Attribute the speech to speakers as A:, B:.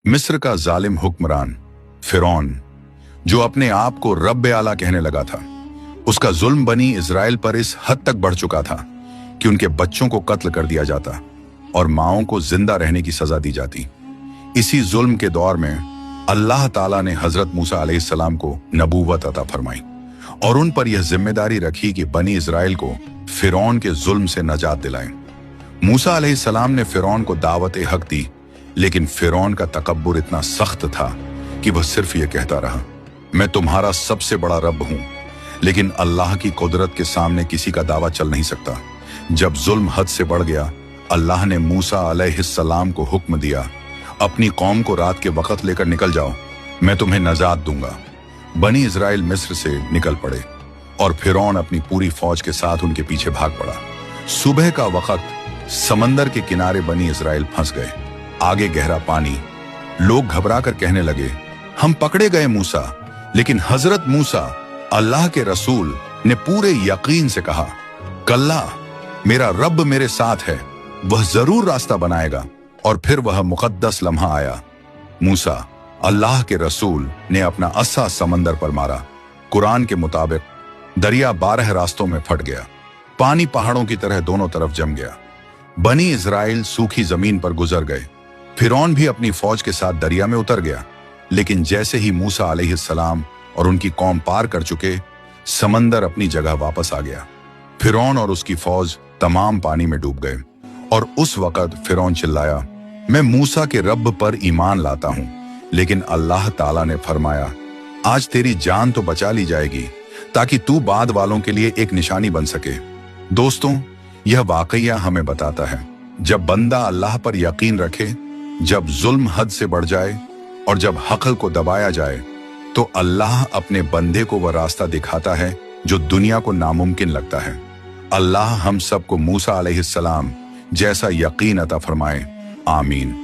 A: मिस्र का जालिम हुक्मरान फिरौन, जो अपने आप को रब आला कहने लगा था, उसका जुल्म बनी इजराइल पर इस हद तक बढ़ चुका था कि उनके बच्चों को कत्ल कर दिया जाता और माओं को जिंदा रहने की सजा दी जाती। इसी जुल्म के दौर में अल्लाह ताला ने हजरत मूसा अलैहिस्सलाम को नबूवत अता फरमाई और उन पर यह जिम्मेदारी रखी कि बनी इजराइल को फिरौन के जुल्म से नजात दिलाएं। मूसा अलैहिस्सलाम ने फिरौन को दावत हक दी, लेकिन फिरौन का तकब्बुर इतना सख्त था कि वह सिर्फ ये कहता रहा, मैं तुम्हारा सबसे बड़ा रब हूं। लेकिन अल्लाह की कुदरत के सामने किसी का दावा चल नहीं सकता। जब जुल्म हद से बढ़ गया, अल्लाह ने मूसा अलैहिस्सलाम को हुक्म दिया, अपनी कौम को रात के वक्त लेकर निकल जाओ, मैं तुम्हें नजात दूंगा। बनी इजराइल मिस्र से निकल पड़े और फिरौन अपनी पूरी फौज के साथ उनके पीछे भाग पड़ा। सुबह का वक्त समंदर के किनारे बनी इजराइल फंस गए। आगे गहरा पानी। लोग घबरा कर कहने लगे, हम पकड़े गए मूसा। लेकिन हजरत मूसा अल्लाह के रसूल ने पूरे यकीन से कहा, कल्ला, मेरा रब मेरे साथ है, वह जरूर रास्ता बनाएगा। और फिर वह मुकद्दस लम्हा आया। मूसा अल्लाह के रसूल ने अपना अस्सा समंदर पर मारा। कुरान के मुताबिक दरिया 12 रास्तों में फट गया। पानी पहाड़ों की तरह दोनों तरफ जम गया। बनी इजराइल सूखी जमीन पर गुजर गए। फिरौन भी अपनी फौज के साथ दरिया में उतर गया। लेकिन जैसे ही मूसा अलैहिस्सलाम और उनकी कौम पार कर चुके, समंदर अपनी जगह वापस आ गया। फिरौन और उसकी फौज तमाम पानी में डूब गए। और उस वक्त फिरौन चिल्लाया, मैं मूसा के रब पर ईमान लाता हूं। लेकिन अल्लाह ताला ने फरमाया, आज तेरी जान तो बचा ली जाएगी ताकि तू बाद वालों के लिए एक निशानी बन सके। दोस्तों, यह वाकया हमें बताता है, जब बंदा अल्लाह पर यकीन रखे, जब जुल्म हद से बढ़ जाए और जब हक़ को दबाया जाए, तो अल्लाह अपने बंदे को वह रास्ता दिखाता है जो दुनिया को नामुमकिन लगता है। अल्लाह हम सबको मूसा अलैहिस्सलाम जैसा यकीन अता फरमाए। आमीन।